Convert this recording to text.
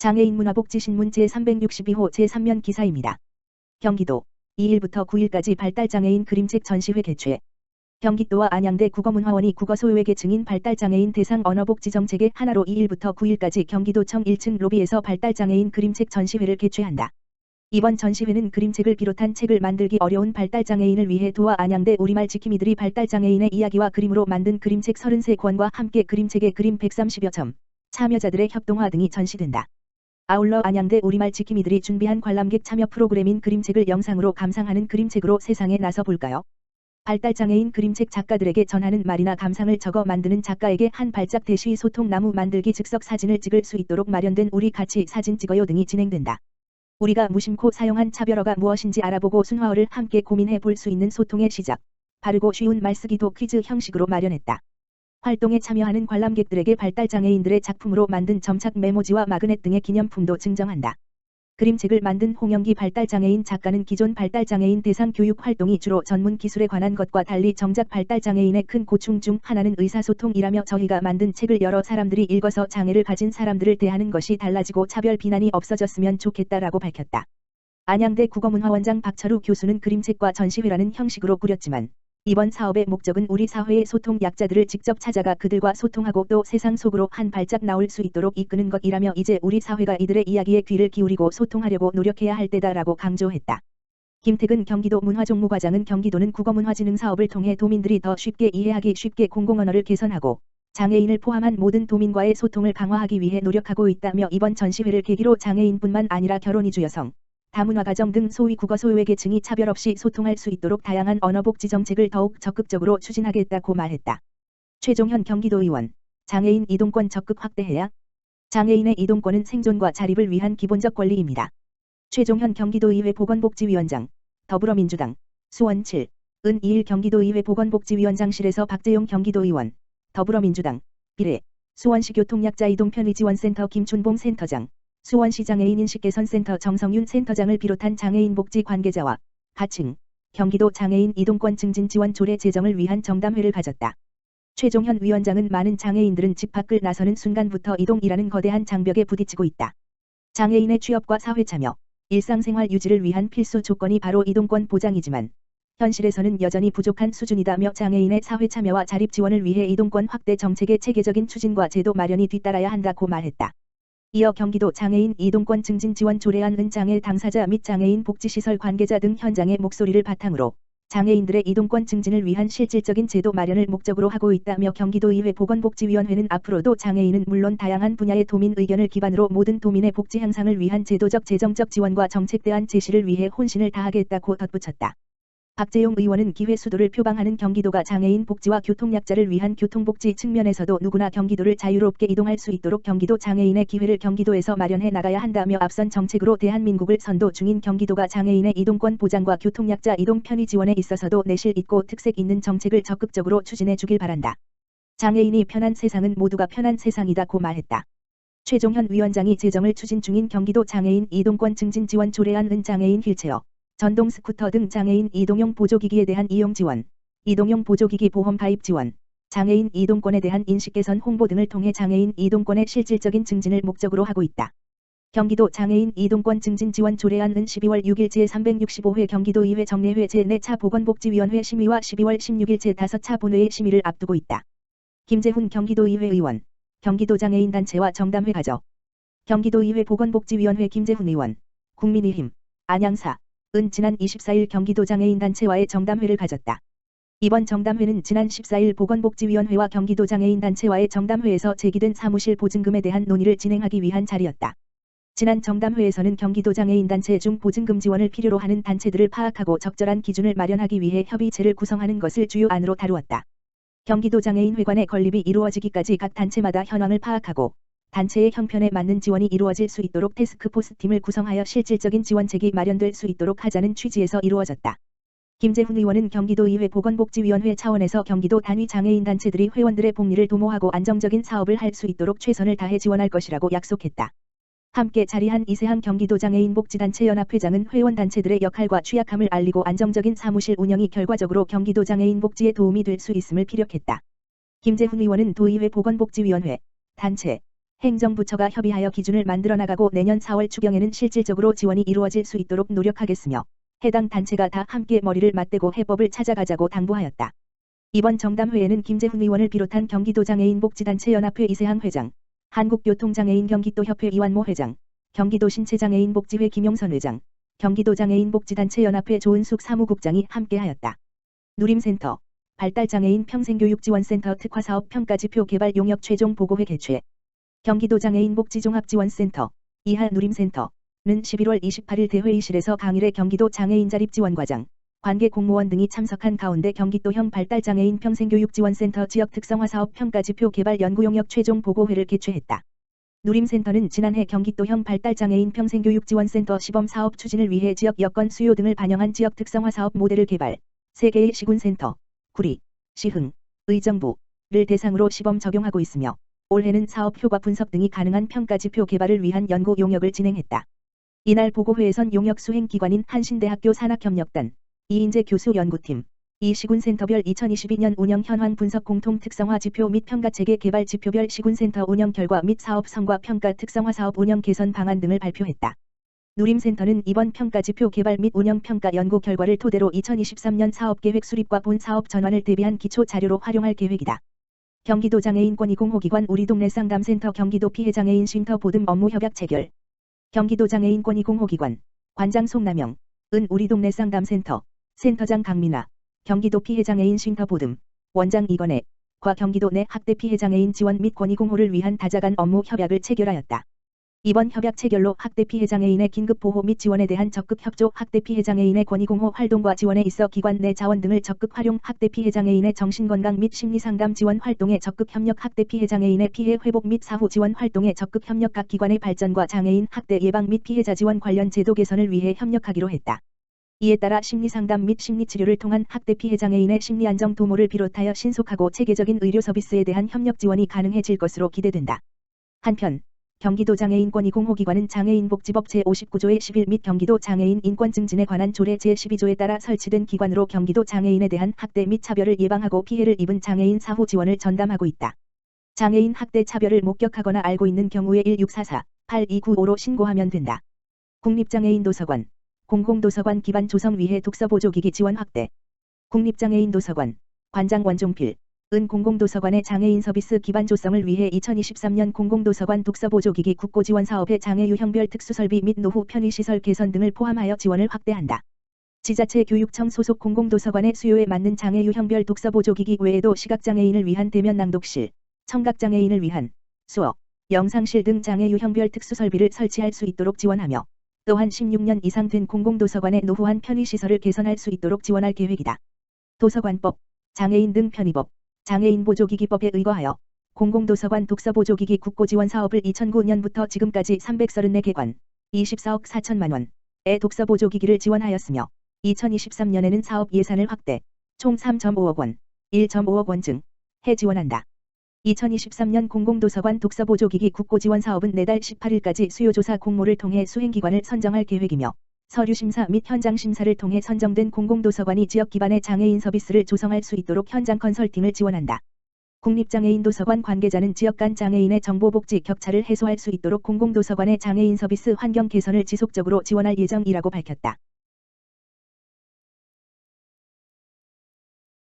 장애인 문화복지신문 제362호 제3면 기사입니다. 경기도 2일부터 9일까지 발달장애인 그림책 전시회 개최. 경기도와 안양대 국어문화원이 국어소외계 증인 발달장애인 대상 언어복지 정책의 하나로 2일부터 9일까지 경기도청 1층 로비에서 발달장애인 그림책 전시회를 개최한다. 이번 전시회는 그림책을 비롯한 책을 만들기 어려운 발달장애인을 위해 도와 안양대 우리말 지킴이들이 발달장애인의 이야기와 그림으로 만든 그림책 33권과 함께 그림책의 그림 130여 점, 참여자들의 협동화 등이 전시된다. 아울러 안양대 우리말 지킴이들이 준비한 관람객 참여 프로그램인 그림책을 영상으로 감상하는 그림책으로 세상에 나서 볼까요? 발달장애인 그림책 작가들에게 전하는 말이나 감상을 적어 만드는 작가에게 한 발짝 대시 소통 나무 만들기 즉석 사진을 찍을 수 있도록 마련된 우리 같이 사진 찍어요 등이 진행된다. 우리가 무심코 사용한 차별어가 무엇인지 알아보고 순화어를 함께 고민해 볼 수 있는 소통의 시작. 바르고 쉬운 말쓰기도 퀴즈 형식으로 마련했다. 활동에 참여하는 관람객들에게 발달장애인들의 작품으로 만든 점착 메모지와 마그넷 등의 기념품도 증정한다. 그림책을 만든 홍영기 발달장애인 작가는 기존 발달장애인 대상 교육 활동이 주로 전문 기술에 관한 것과 달리 정작 발달장애인의 큰 고충 중 하나는 의사소통이라며 저희가 만든 책을 여러 사람들이 읽어서 장애를 가진 사람들을 대하는 것이 달라지고 차별 비난이 없어졌으면 좋겠다라고 밝혔다. 안양대 국어문화원장 박철우 교수는 그림책과 전시회라는 형식으로 꾸렸지만 이번 사업의 목적은 우리 사회의 소통 약자들을 직접 찾아가 그들과 소통하고 또 세상 속으로 한 발짝 나올 수 있도록 이끄는 것이라며 이제 우리 사회가 이들의 이야기에 귀를 기울이고 소통하려고 노력해야 할 때다라고 강조했다. 김태근 경기도 문화종무과장은 경기도는 국어문화진흥 사업을 통해 도민들이 더 쉽게 이해하기 쉽게 공공언어를 개선하고 장애인을 포함한 모든 도민과의 소통을 강화하기 위해 노력하고 있다며 이번 전시회를 계기로 장애인뿐만 아니라 결혼 이주 여성, 다문화 가정 등 소위 국어소외계 층이 차별 없이 소통할 수 있도록 다양한 언어복지 정책을 더욱 적극적으로 추진하겠다고 말했다. 최종현 경기도의원, 장애인 이동권 적극 확대해야. 장애인의 이동권은 생존과 자립을 위한 기본적 권리입니다. 최종현 경기도의회 보건복지위원장, 더불어민주당, 수원 7, 은 2일 경기도의회 보건복지위원장실에서 박재용 경기도의원, 더불어민주당, 비례, 수원시 교통약자 이동편의지원센터 김춘봉 센터장, 수원시 장애인 인식개선센터 정성윤 센터장을 비롯한 장애인 복지 관계자와 하층, 경기도 장애인 이동권 증진 지원 조례 제정을 위한 정담회를 가졌다. 최종현 위원장은 많은 장애인들은 집 밖을 나서는 순간부터 이동이라는 거대한 장벽에 부딪히고 있다. 장애인의 취업과 사회참여, 일상생활 유지를 위한 필수 조건이 바로 이동권 보장이지만 현실에서는 여전히 부족한 수준이다며 장애인의 사회참여와 자립 지원을 위해 이동권 확대 정책의 체계적인 추진과 제도 마련이 뒤따라야 한다고 말했다. 이어 경기도 장애인 이동권 증진 지원 조례안은 장애 당사자 및 장애인 복지시설 관계자 등 현장의 목소리를 바탕으로 장애인들의 이동권 증진을 위한 실질적인 제도 마련을 목적으로 하고 있다며 경기도의회 보건복지위원회는 앞으로도 장애인은 물론 다양한 분야의 도민 의견을 기반으로 모든 도민의 복지 향상을 위한 제도적 재정적 지원과 정책 대안 제시를 위해 혼신을 다하겠다고 덧붙였다. 박재용 의원은 기회 수도를 표방하는 경기도가 장애인 복지와 교통약자를 위한 교통복지 측면에서도 누구나 경기도를 자유롭게 이동할 수 있도록 경기도 장애인의 기회를 경기도에서 마련해 나가야 한다며 앞선 정책으로 대한민국을 선도 중인 경기도가 장애인의 이동권 보장과 교통약자 이동 편의 지원에 있어서도 내실 있고 특색 있는 정책을 적극적으로 추진해 주길 바란다. 장애인이 편한 세상은 모두가 편한 세상이다고 말했다. 최종현 위원장이 제정을 추진 중인 경기도 장애인 이동권 증진 지원 조례안은 장애인 휠체어, 전동 스쿠터 등 장애인 이동용 보조기기에 대한 이용 지원, 이동용 보조기기 보험 가입 지원, 장애인 이동권에 대한 인식 개선 홍보 등을 통해 장애인 이동권의 실질적인 증진을 목적으로 하고 있다. 경기도 장애인 이동권 증진 지원 조례안은 12월 6일 제365회 경기도의회 정례회 제4차 보건복지위원회 심의와 12월 16일 제5차 본회의 심의를 앞두고 있다. 김재훈 경기도의회 의원, 경기도 장애인 단체와 정담회 가져. 경기도의회 보건복지위원회 김재훈 의원, 국민의힘, 안양사, 은 지난 24일 경기도 장애인단체와의 정담회를 가졌다. 이번 정담회는 지난 14일 보건복지위원회와 경기도 장애인단체와의 정담회에서 제기된 사무실 보증금에 대한 논의를 진행하기 위한 자리였다. 지난 정담회에서는 경기도 장애인단체 중 보증금 지원을 필요로 하는 단체들을 파악하고 적절한 기준을 마련하기 위해 협의체를 구성하는 것을 주요 안으로 다루었다. 경기도 장애인회관의 건립이 이루어지기까지 각 단체마다 현황을 파악하고 단체의 형편에 맞는 지원이 이루어질 수 있도록 태스크포스 팀을 구성하여 실질적인 지원책이 마련될 수 있도록 하자는 취지에서 이루어졌다. 김재훈 의원은 경기도의회 보건복지위원회 차원에서 경기도 단위 장애인 단체들이 회원들의 복리를 도모하고 안정적인 사업을 할 수 있도록 최선을 다해 지원할 것이라고 약속했다. 함께 자리한 이세한 경기도 장애인복지단체 연합회장은 회원단체들의 역할과 취약함을 알리고 안정적인 사무실 운영이 결과적으로 경기도 장애인 복지에 도움이 될 수 있음을 피력했다. 김재훈 의원은 도의회 보건복지위원회, 단체, 행정부처가 협의하여 기준을 만들어 나가고 내년 4월 추경에는 실질적으로 지원이 이루어질 수 있도록 노력하겠으며 해당 단체가 다 함께 머리를 맞대고 해법을 찾아가자고 당부하였다. 이번 정담회에는 김재훈 의원을 비롯한 경기도 장애인복지단체 연합회 이세항 회장, 한국교통장애인 경기도협회 이완모 회장, 경기도 신체장애인복지회 김용선 회장, 경기도 장애인복지단체 연합회 조은숙 사무국장이 함께하였다. 누림센터, 발달장애인 평생교육지원센터 특화사업 평가지표 개발 용역 최종 보고회 개최. 경기도 장애인복지종합지원센터, 이하 누림센터는 11월 28일 대회의실에서 강일의 경기도 장애인자립지원과장, 관계 공무원 등이 참석한 가운데 경기도형 발달장애인 평생교육지원센터 지역특성화사업 평가지표 개발 연구용역 최종 보고회를 개최했다. 누림센터는 지난해 경기도형 발달장애인 평생교육지원센터 시범사업 추진을 위해 지역 여건 수요 등을 반영한 지역특성화사업 모델을 개발, 3개의 시군센터, 구리, 시흥, 의정부를 대상으로 시범 적용하고 있으며 올해는 사업 효과 분석 등이 가능한 평가지표 개발을 위한 연구 용역을 진행했다. 이날 보고회에선 용역 수행기관인 한신대학교 산학협력단, 이인재 교수 연구팀, 이 시군센터별 2022년 운영 현황 분석 공통 특성화 지표 및 평가체계 개발 지표별 시군센터 운영 결과 및 사업 성과 평가 특성화 사업 운영 개선 방안 등을 발표했다. 누림센터는 이번 평가지표 개발 및 운영 평가 연구 결과를 토대로 2023년 사업계획 수립과 본 사업 전환을 대비한 기초 자료로 활용할 계획이다. 경기도 장애인권익공호기관 우리동네 상담센터 경기도 피해장애인 쉼터 보듬 업무 협약 체결. 경기도 장애인권익공호기관 관장 송남영, 은 우리동네 상담센터, 센터장 강민아, 경기도 피해장애인 쉼터 보듬, 원장 이건애, 과 경기도 내 학대 피해장애인 지원 및 권익공호를 위한 다자간 업무 협약을 체결하였다. 이번 협약 체결로 학대 피해장애인의 긴급 보호 및 지원에 대한 적극 협조, 학대 피해장애인의 권익공호 활동과 지원에 있어 기관 내 자원 등을 적극 활용, 학대 피해장애인의 정신건강 및 심리상담 지원 활동에 적극 협력, 학대 피해장애인의 피해 회복 및 사후 지원 활동에 적극 협력, 각 기관의 발전과 장애인 학대 예방 및 피해자 지원 관련 제도 개선을 위해 협력하기로 했다. 이에 따라 심리상담 및 심리치료를 통한 학대 피해장애인의 심리안정 도모를 비롯하여 신속하고 체계적인 의료 서비스에 대한 협력 지원이 가능해질 것으로 기대된다. 한편 경기도 장애인권익공호기관은 장애인복지법 제59조의 11 및 경기도 장애인 인권 증진에 관한 조례 제12조에 따라 설치된 기관으로 경기도 장애인에 대한 학대 및 차별을 예방하고 피해를 입은 장애인 사후 지원을 전담하고 있다. 장애인 학대 차별을 목격하거나 알고 있는 경우에 1644-8295로 신고하면 된다. 국립장애인도서관, 공공도서관 기반 조성 위해 독서보조기기 지원 확대. 국립장애인도서관, 관장 원종필, 은 공공도서관의 장애인 서비스 기반 조성을 위해 2023년 공공도서관 독서보조기기 국고지원 사업에 장애 유형별 특수설비 및 노후 편의시설 개선 등을 포함하여 지원을 확대한다. 지자체 교육청 소속 공공도서관의 수요에 맞는 장애 유형별 독서보조기기 외에도 시각장애인을 위한 대면 낭독실, 청각장애인을 위한 수어, 영상실 등 장애 유형별 특수설비를 설치할 수 있도록 지원하며 또한 16년 이상 된 공공도서관의 노후한 편의시설을 개선할 수 있도록 지원할 계획이다. 도서관법, 장애인 등 편의법, 장애인보조기기법에 의거하여 공공도서관 독서보조기기 국고지원 사업을 2009년부터 지금까지 334개관, 24억 4천만 원의 독서보조기기를 지원하였으며 2023년에는 사업 예산을 확대, 총 3.5억 원, 1.5억 원 증해 지원한다. 2023년 공공도서관 독서보조기기 국고지원 사업은 내달 18일까지 수요조사 공모를 통해 수행기관을 선정할 계획이며 서류심사 및 현장심사를 통해 선정된 공공도서관이 지역 기반의 장애인 서비스를 조성할 수 있도록 현장 컨설팅을 지원한다. 국립장애인도서관 관계자는 지역 간 장애인의 정보복지 격차를 해소할 수 있도록 공공도서관의 장애인 서비스 환경 개선을 지속적으로 지원할 예정이라고 밝혔다.